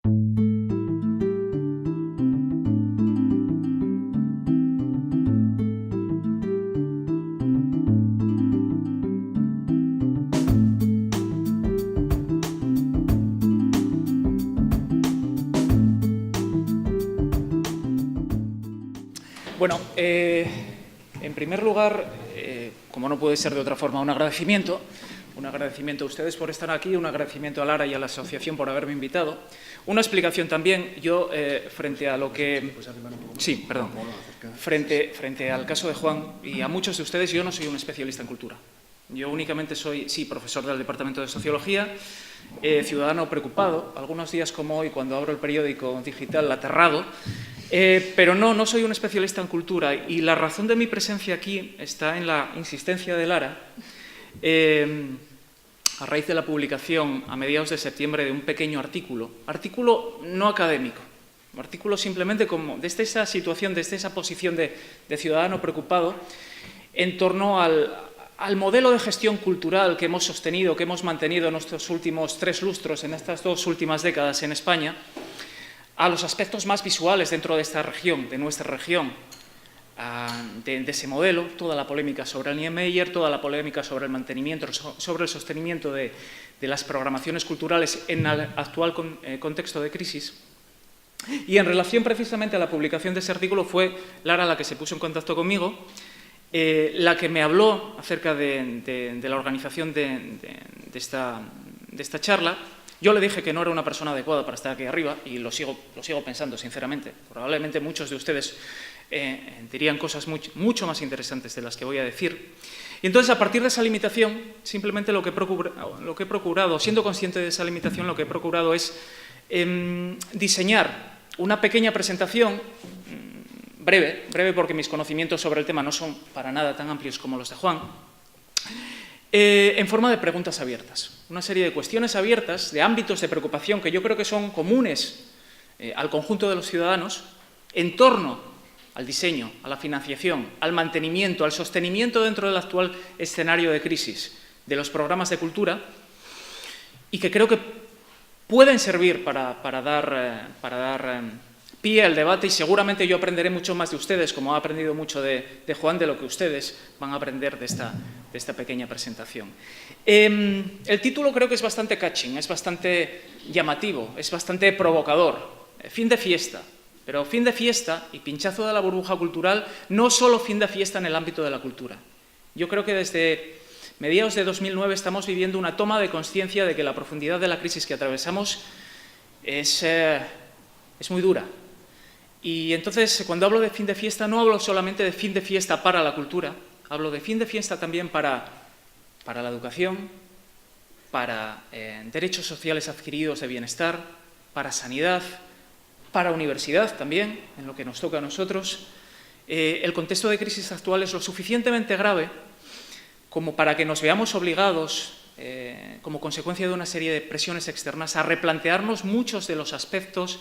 Bueno, en primer lugar, como no puede ser de otra forma, un agradecimiento a ustedes por estar aquí, un agradecimiento a Lara y a la asociación por haberme invitado. Una explicación también, yo frente a lo que... Sí, perdón. Frente al caso de Juan y a muchos de ustedes, yo no soy un especialista en cultura. Yo únicamente soy, sí, profesor del Departamento de Sociología, ciudadano preocupado, algunos días como hoy, cuando abro el periódico digital, aterrado, pero no soy un especialista en cultura, y la razón de mi presencia aquí está en la insistencia de Lara, a raíz de la publicación a mediados de septiembre de un pequeño artículo no académico, un artículo simplemente como desde esa situación, desde esa posición de ciudadano preocupado, en torno al modelo de gestión cultural que hemos sostenido, que hemos mantenido en nuestros últimos 3 lustros, en estas 2 últimas décadas en España, a los aspectos más visuales dentro de esta región, de nuestra región, de ese modelo, toda la polémica sobre el Niemeyer, toda la polémica sobre el mantenimiento, sobre el sostenimiento de las programaciones culturales en el actual contexto de crisis. Y en relación precisamente a la publicación de ese artículo, fue Lara la que se puso en contacto conmigo, la que me habló acerca de la organización de esta charla. Yo le dije que no era una persona adecuada para estar aquí arriba, y lo sigo pensando, sinceramente. Probablemente muchos de ustedes dirían cosas mucho más interesantes de las que voy a decir. Y entonces, a partir de esa limitación, simplemente lo que he procurado, siendo consciente de esa limitación, lo que he procurado es diseñar una pequeña presentación, breve porque mis conocimientos sobre el tema no son para nada tan amplios como los de Juan, en forma de preguntas abiertas. Una serie de cuestiones abiertas, de ámbitos de preocupación que yo creo que son comunes al conjunto de los ciudadanos, en torno al diseño, a la financiación, al mantenimiento, al sostenimiento dentro del actual escenario de crisis de los programas de cultura, y que creo que pueden servir para dar pie al debate, y seguramente yo aprenderé mucho más de ustedes, como he aprendido mucho de Juan, de lo que ustedes van a aprender de esta pequeña presentación. El título creo que es bastante catching, es bastante llamativo, es bastante provocador. Fin de fiesta, pero fin de fiesta y pinchazo de la burbuja cultural, no solo fin de fiesta en el ámbito de la cultura. Yo creo que desde mediados de 2009 estamos viviendo una toma de conciencia de que la profundidad de la crisis que atravesamos es muy dura. Y entonces, cuando hablo de fin de fiesta, no hablo solamente de fin de fiesta para la cultura, hablo de fin de fiesta también para la educación, para derechos sociales adquiridos de bienestar, para sanidad, para universidad también, en lo que nos toca a nosotros. El contexto de crisis actual es lo suficientemente grave como para que nos veamos obligados, como consecuencia de una serie de presiones externas, a replantearnos muchos de los aspectos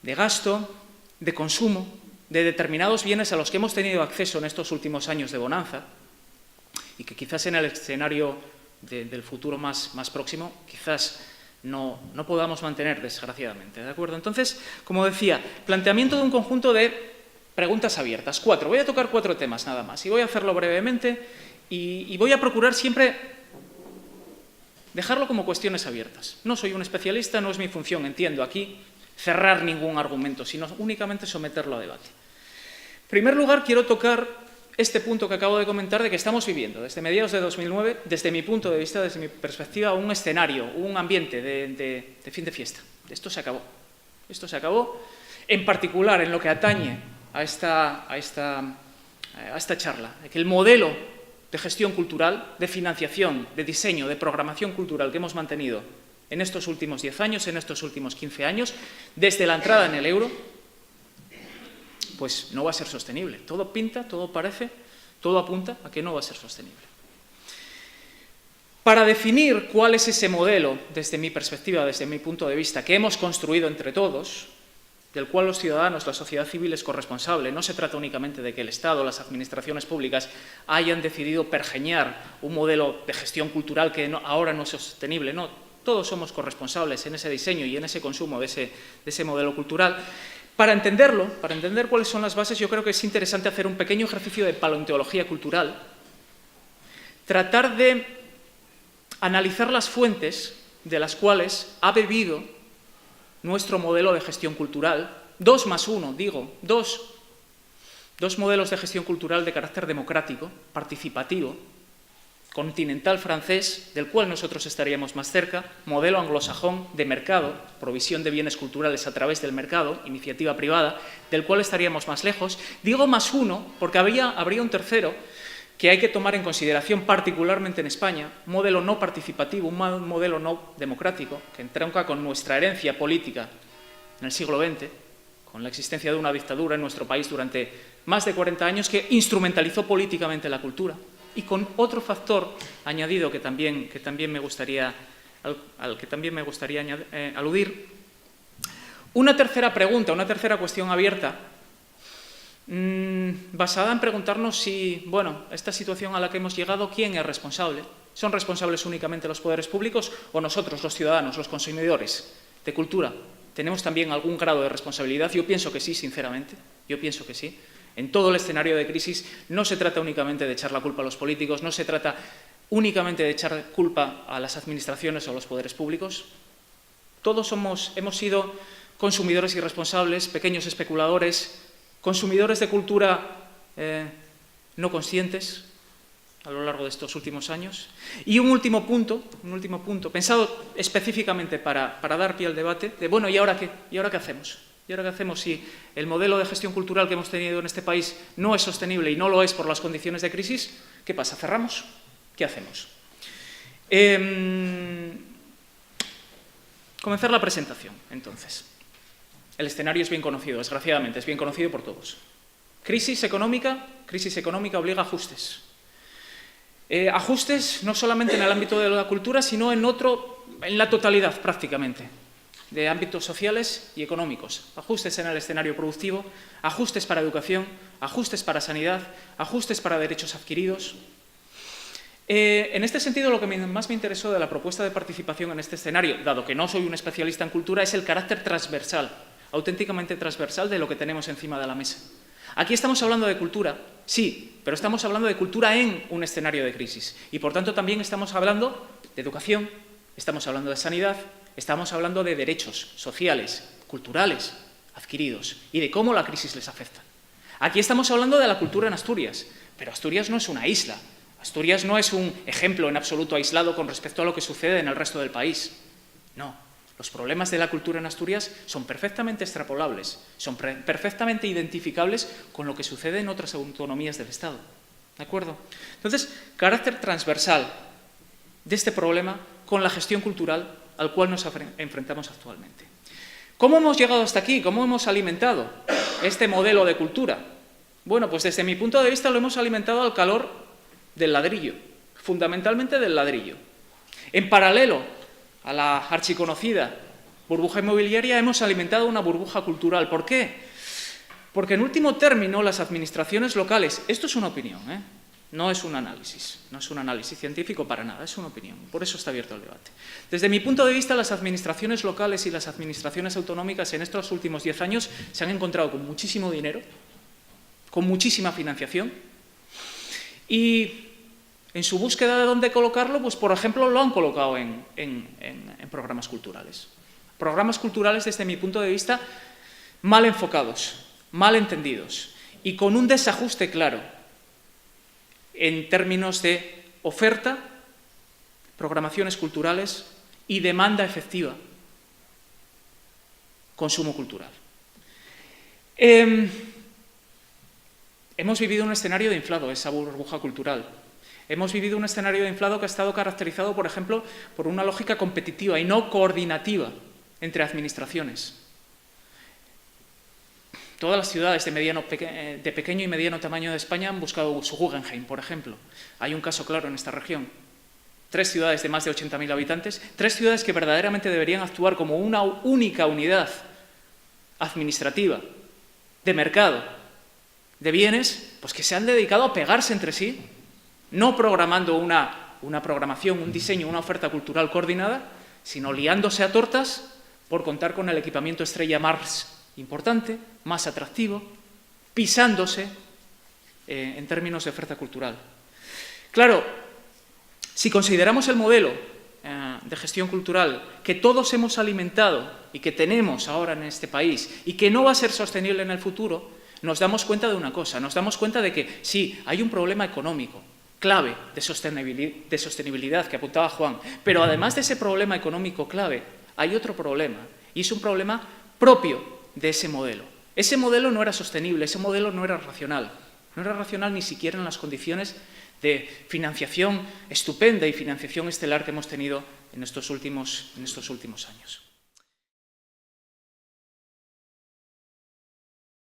de gasto, de consumo, de determinados bienes a los que hemos tenido acceso en estos últimos años de bonanza, y que quizás en el escenario del futuro más próximo, quizás no podamos mantener, desgraciadamente, ¿de acuerdo? Entonces, como decía, planteamiento de un conjunto de preguntas abiertas. 4. Voy a tocar 4 temas nada más, y voy a hacerlo brevemente, y voy a procurar siempre dejarlo como cuestiones abiertas. No soy un especialista, no es mi función, entiendo, aquí cerrar ningún argumento, sino únicamente someterlo a debate. En primer lugar, quiero tocar este punto que acabo de comentar, de que estamos viviendo desde mediados de 2009, desde mi punto de vista, desde mi perspectiva, un escenario, un ambiente de fin de fiesta. Esto se acabó. Esto se acabó, en particular en lo que atañe a esta charla, de que el modelo de gestión cultural, de financiación, de diseño, de programación cultural que hemos mantenido en estos últimos 10 años, en estos últimos 15 años, desde la entrada en el euro, pues no va a ser sostenible. Todo pinta, todo parece, todo apunta a que no va a ser sostenible. Para definir cuál es ese modelo, desde mi perspectiva, desde mi punto de vista, que hemos construido entre todos, del cual los ciudadanos, la sociedad civil es corresponsable, no se trata únicamente de que el Estado, las administraciones públicas hayan decidido pergeñar un modelo de gestión cultural que ahora no es sostenible, no. Todos somos corresponsables en ese diseño y en ese consumo de ese modelo cultural. Para entenderlo, para entender cuáles son las bases, yo creo que es interesante hacer un pequeño ejercicio de paleontología cultural, tratar de analizar las fuentes de las cuales ha bebido nuestro modelo de gestión cultural, 2 más 1, digo, dos modelos de gestión cultural de carácter democrático, participativo, continental francés, del cual nosotros estaríamos más cerca, modelo anglosajón de mercado, provisión de bienes culturales a través del mercado, iniciativa privada, del cual estaríamos más lejos. Digo más 1 porque habría un tercero que hay que tomar en consideración particularmente en España, un modelo no participativo, un modelo no democrático, que entronca con nuestra herencia política en el siglo XX, con la existencia de una dictadura en nuestro país durante más de 40 años que instrumentalizó políticamente la cultura, y con otro factor añadido que también me gustaría, al que también me gustaría aludir. Una tercera pregunta, una tercera cuestión abierta, basada en preguntarnos si, bueno, esta situación a la que hemos llegado, ¿quién es responsable? ¿Son responsables únicamente los poderes públicos o nosotros, los ciudadanos, los consumidores de cultura? ¿Tenemos también algún grado de responsabilidad? Yo pienso que sí, sinceramente, yo pienso que sí. En todo el escenario de crisis no se trata únicamente de echar la culpa a los políticos, no se trata únicamente de echar culpa a las administraciones o a los poderes públicos. Todos hemos sido consumidores irresponsables, pequeños especuladores, consumidores de cultura no conscientes a lo largo de estos últimos años. Y un último punto, pensado específicamente para dar pie al debate, de bueno, ¿y ahora qué? ¿Y ahora qué hacemos? ¿Y ahora qué hacemos si el modelo de gestión cultural que hemos tenido en este país no es sostenible y no lo es por las condiciones de crisis? ¿Qué pasa? ¿Cerramos? ¿Qué hacemos? Comenzar la presentación, entonces. El escenario es bien conocido, desgraciadamente, es bien conocido por todos. Crisis económica obliga a ajustes. Ajustes no solamente en el ámbito de la cultura, sino en la totalidad prácticamente, de ámbitos sociales y económicos. Ajustes en el escenario productivo, ajustes para educación, ajustes para sanidad, ajustes para derechos adquiridos. En este sentido, lo que más me interesó de la propuesta de participación en este escenario, dado que no soy un especialista en cultura, es el carácter transversal, auténticamente transversal de lo que tenemos encima de la mesa. Aquí estamos hablando de cultura, sí, pero estamos hablando de cultura en un escenario de crisis. Y, por tanto, también estamos hablando de educación, estamos hablando de sanidad, estamos hablando de derechos sociales, culturales, adquiridos, y de cómo la crisis les afecta. Aquí estamos hablando de la cultura en Asturias, pero Asturias no es una isla. Asturias no es un ejemplo en absoluto aislado con respecto a lo que sucede en el resto del país. No. Los problemas de la cultura en Asturias son perfectamente extrapolables, son perfectamente identificables con lo que sucede en otras autonomías del Estado. ¿De acuerdo? Entonces, carácter transversal de este problema con la gestión cultural al cual nos enfrentamos actualmente. ¿Cómo hemos llegado hasta aquí? ¿Cómo hemos alimentado este modelo de cultura? Bueno, pues desde mi punto de vista lo hemos alimentado al calor del ladrillo, fundamentalmente del ladrillo. En paralelo a la archiconocida burbuja inmobiliaria, hemos alimentado una burbuja cultural. ¿Por qué? Porque en último término las administraciones locales, esto es una opinión, no es un análisis científico para nada, es una opinión, por eso está abierto el debate. Desde mi punto de vista, las administraciones locales y las administraciones autonómicas en estos últimos 10 años se han encontrado con muchísimo dinero, con muchísima financiación, y en su búsqueda de dónde colocarlo, pues por ejemplo lo han colocado en programas culturales. Programas culturales, desde mi punto de vista, mal enfocados, mal entendidos y con un desajuste claro en términos de oferta, programaciones culturales y demanda efectiva, consumo cultural. Hemos vivido un escenario de inflado, esa burbuja cultural. Hemos vivido un escenario de inflado que ha estado caracterizado, por ejemplo, por una lógica competitiva y no coordinativa entre administraciones. Todas las ciudades de pequeño y mediano tamaño de España han buscado su Guggenheim, por ejemplo. Hay un caso claro en esta región. 3 ciudades de más de 80.000 habitantes, 3 ciudades que verdaderamente deberían actuar como una única unidad administrativa, de mercado, de bienes, pues que se han dedicado a pegarse entre sí, no programando una programación, un diseño, una oferta cultural coordinada, sino liándose a tortas por contar con el equipamiento estrella más importante, más atractivo, pisándose en términos de oferta cultural. Claro, si consideramos el modelo de gestión cultural que todos hemos alimentado y que tenemos ahora en este país y que no va a ser sostenible en el futuro, nos damos cuenta de una cosa, nos damos cuenta de que sí, hay un problema económico clave de sostenibilidad que apuntaba Juan, pero además de ese problema económico clave, hay otro problema, y es un problema propio de ese modelo. Ese modelo no era sostenible, ese modelo no era racional ni siquiera en las condiciones de financiación estupenda y financiación estelar que hemos tenido en estos últimos años.